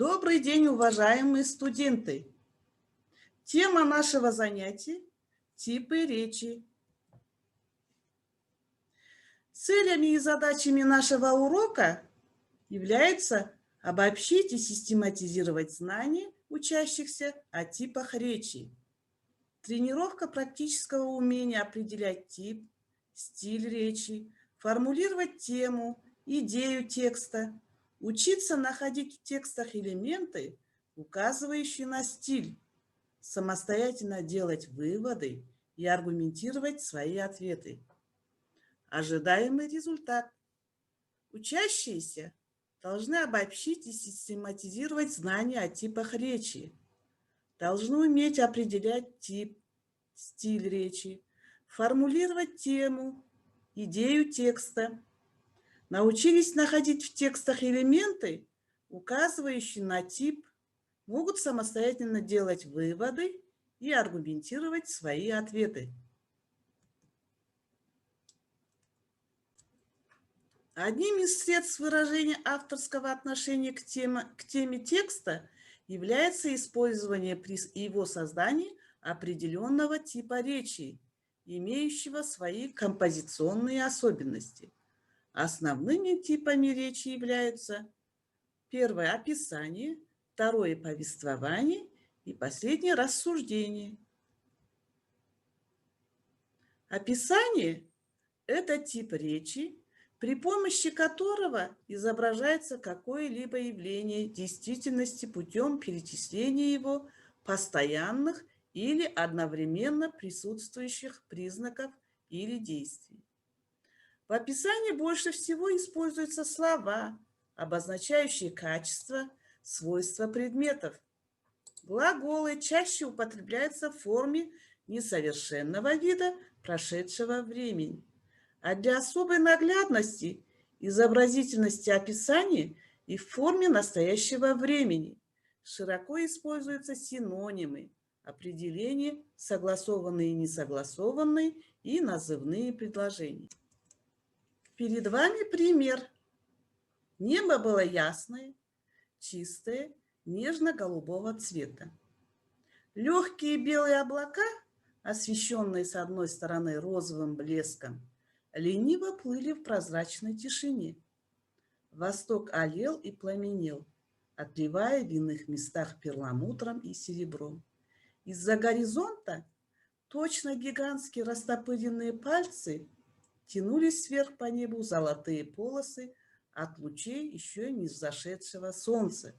Добрый день, уважаемые студенты! Тема нашего занятия – типы речи. Целями и задачами нашего урока является обобщить и систематизировать знания учащихся о типах речи, тренировка практического умения определять тип, стиль речи, формулировать тему, идею текста, учиться находить в текстах элементы, указывающие на стиль, самостоятельно делать выводы и аргументировать свои ответы. Ожидаемый результат. Учащиеся должны обобщить и систематизировать знания о типах речи, должны уметь определять тип, стиль речи, формулировать тему, идею текста, научились находить в текстах элементы, указывающие на тип, могут самостоятельно делать выводы и аргументировать свои ответы. Одним из средств выражения авторского отношения к теме текста является использование при его создании определенного типа речи, имеющего свои композиционные особенности. Основными типами речи являются первое – описание, второе – повествование и последнее – рассуждение. Описание – это тип речи, при помощи которого изображается какое-либо явление действительности путем перечисления его постоянных или одновременно присутствующих признаков или действий. В описании больше всего используются слова, обозначающие качества, свойства предметов. Глаголы чаще употребляются в форме несовершенного вида прошедшего времени. А для особой наглядности, изобразительности описания и в форме настоящего времени широко используются синонимы, определения, согласованные и несогласованные и назывные предложения. Перед вами пример. Небо было ясное, чистое, нежно-голубого цвета. Легкие белые облака, освещенные с одной стороны розовым блеском, лениво плыли в прозрачной тишине. Восток алел и пламенел, отливая в иных местах перламутром и серебром. Из-за горизонта точно гигантские растопыренные пальцы тянулись вверх по небу золотые полосы от лучей еще не взошедшего солнца.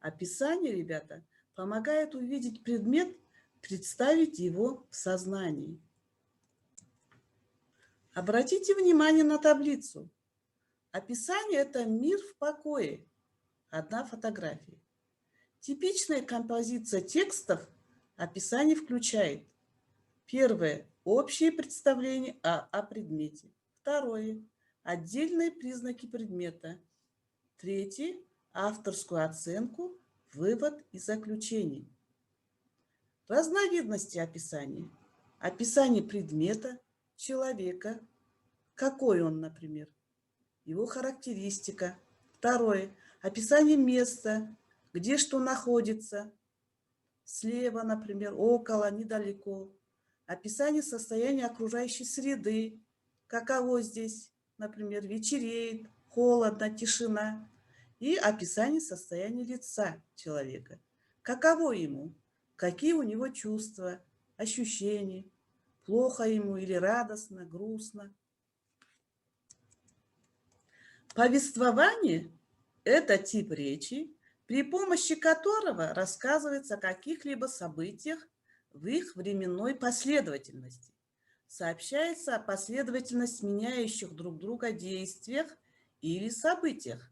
Описание, ребята, помогает увидеть предмет, представить его в сознании. Обратите внимание на таблицу. Описание – это мир в покое. Одна фотография. Типичная композиция текстов описание включает. Первое – общее представление о предмете. Второе – отдельные признаки предмета. Третье – авторскую оценку, вывод и заключение. Разновидности описания. Описание предмета, человека. Какой он, например? Его характеристика. Второе – описание места, где что находится. Слева, например, около, недалеко. Описание состояния окружающей среды. Каково здесь, например, вечереет, холодно, тишина. И описание состояния лица человека. Каково ему, какие у него чувства, ощущения, плохо ему или радостно, грустно. Повествование – это тип речи, при помощи которого рассказывается о каких-либо событиях в их временной последовательности. Сообщается о последовательности меняющих друг друга действиях или событиях.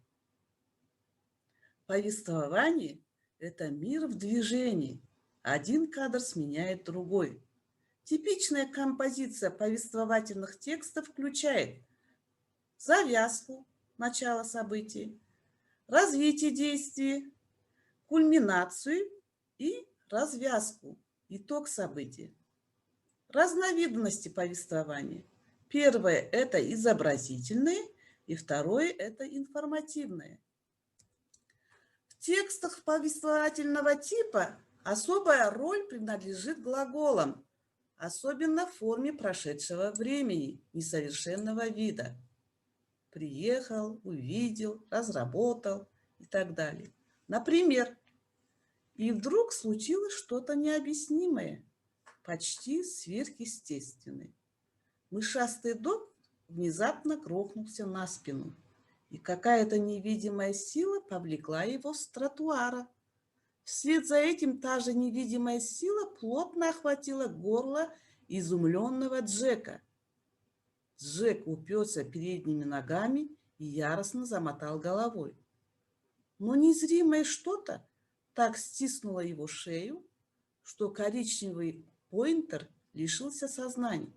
Повествование – это мир в движении. Один кадр сменяет другой. Типичная композиция повествовательных текстов включает завязку, начало событий, развитие действия, кульминацию и развязку, итог события. Разновидности повествования. Первое – это изобразительное, и второе – это информативное. В текстах повествовательного типа особая роль принадлежит глаголам, особенно в форме прошедшего времени, несовершенного вида. Приехал, увидел, разработал и так далее. Например, и вдруг случилось что-то необъяснимое, почти сверхъестественное. Мышастый дом внезапно грохнулся на спину, и какая-то невидимая сила повлекла его с тротуара. Вслед за этим та же невидимая сила плотно охватила горло изумленного Джека. Джек уперся передними ногами и яростно замотал головой. Но незримое что-то так стиснуло его шею, что коричневый поинтер лишился сознания.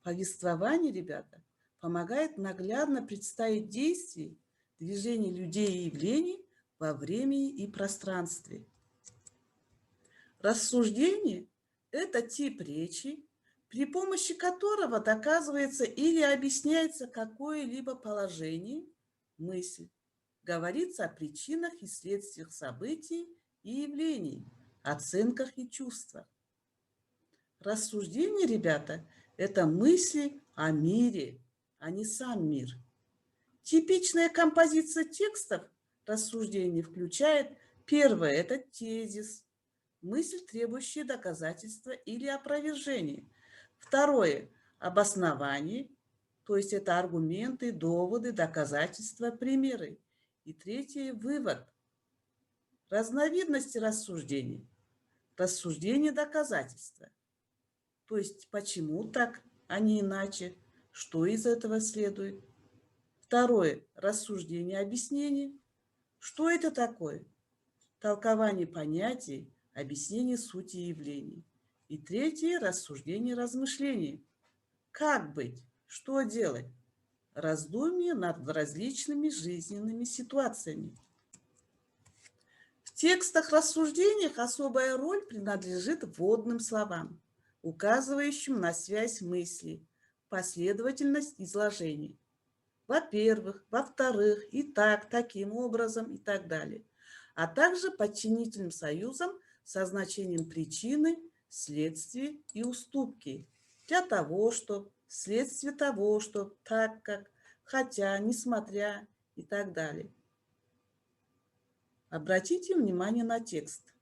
Повествование, ребята, помогает наглядно представить действия, движения людей и явлений во времени и пространстве. Рассуждение – это тип речи, при помощи которого доказывается или объясняется какое-либо положение, мысль, говорится о причинах и следствиях событий и явлений, оценках и чувствах. Рассуждение, ребята, это мысли о мире, а не сам мир. Типичная композиция текстов рассуждений включает: первое – это тезис, мысль, требующая доказательства или опровержения. Второе – обоснование, то есть это аргументы, доводы, доказательства, примеры. И третье – вывод. Разновидности рассуждений. Рассуждение, доказательства. То есть почему так, а не иначе, что из этого следует. Второе – рассуждение, объяснение. Что это такое? Толкование понятий, объяснение сути явлений. И третье – рассуждение, размышление. Как быть? Что делать? Раздумье над различными жизненными ситуациями. В текстах-рассуждениях особая роль принадлежит вводным словам, указывающим на связь мыслей, последовательность изложений. Во-первых, во-вторых, и так, таким образом и так далее. А также подчинительным союзом со значением причины, следствия и уступки. Для того, что, вследствие того, что, так как, хотя, несмотря и так далее. Обратите внимание на текст.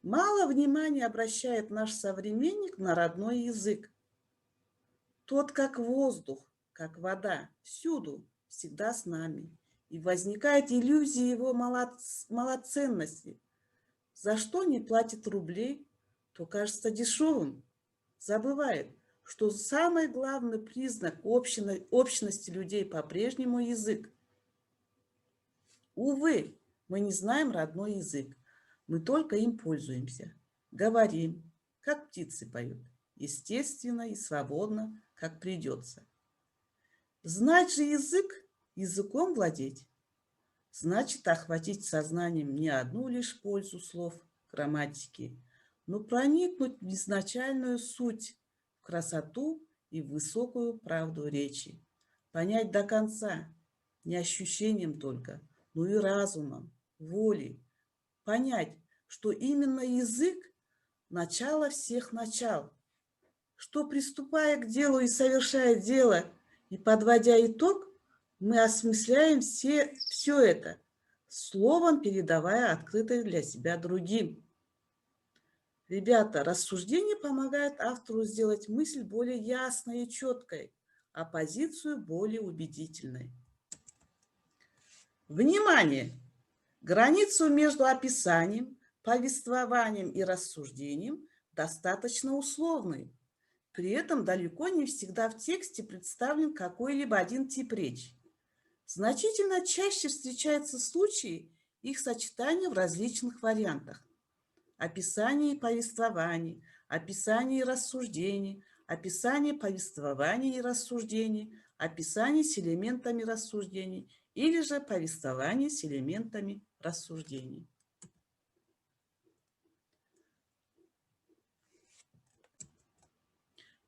Мало внимания обращает наш современник на родной язык. Тот, как воздух, как вода, всюду, всегда с нами. И возникает иллюзия его малоценности. За что не платит рублей, то кажется дешевым. Забывает, что самый главный признак общности людей по-прежнему язык. Увы, мы не знаем родной язык. Мы только им пользуемся. Говорим, как птицы поют, естественно и свободно, как придется. Знать же язык, языком владеть, значит охватить сознанием не одну лишь пользу слов, грамматики, но проникнуть в изначальную суть, в красоту и в высокую правду речи. Понять до конца, не ощущением только, но и разумом, волей. Понять, что именно язык – начало всех начал, что, приступая к делу и совершая дело, и подводя итог, мы осмысляем все это, словом передавая открытое для себя другим. Ребята, рассуждение помогает автору сделать мысль более ясной и четкой, а позицию более убедительной. Внимание! Границу между описанием, повествованием и рассуждением достаточно условной. При этом далеко не всегда в тексте представлен какой-либо один тип речи. Значительно чаще встречаются случаи их сочетания в различных вариантах. Описание и повествование, описание и рассуждение, описание повествования и рассуждений, описание с элементами рассуждений или же повествование с элементами рассуждений.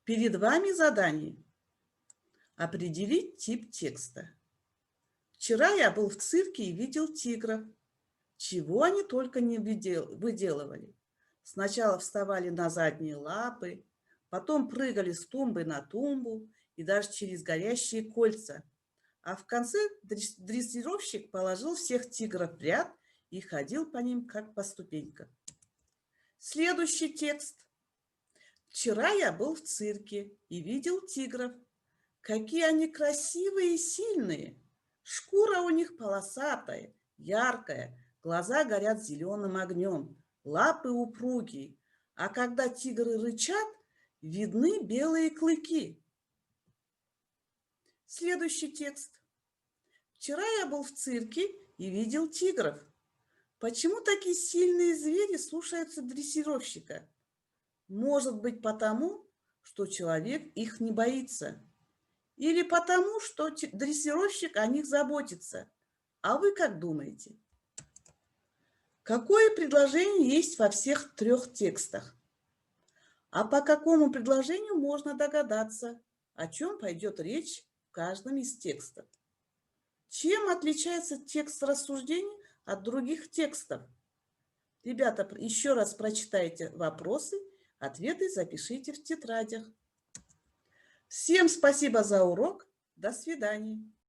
Перед вами задание. Определить тип текста. Вчера я был в цирке и видел тигров. Чего они только не выделывали. Сначала вставали на задние лапы, потом прыгали с тумбы на тумбу и даже через горящие кольца. А в конце дрессировщик положил всех тигров в ряд и ходил по ним, как по ступенькам. Следующий текст. Вчера я был в цирке и видел тигров. Какие они красивые и сильные. Шкура у них полосатая, яркая, глаза горят зеленым огнем, лапы упругие. А когда тигры рычат, видны белые клыки. Следующий текст. Вчера я был в цирке и видел тигров. Почему такие сильные звери слушаются дрессировщика? Может быть, потому, что человек их не боится. Или потому, что дрессировщик о них заботится. А вы как думаете? Какое предложение есть во всех трех текстах? А по какому предложению можно догадаться, о чем пойдет речь в каждом из текстов? Чем отличается текст рассуждений от других текстов? Ребята, еще раз прочитайте вопросы, ответы запишите в тетрадях. Всем спасибо за урок. До свидания.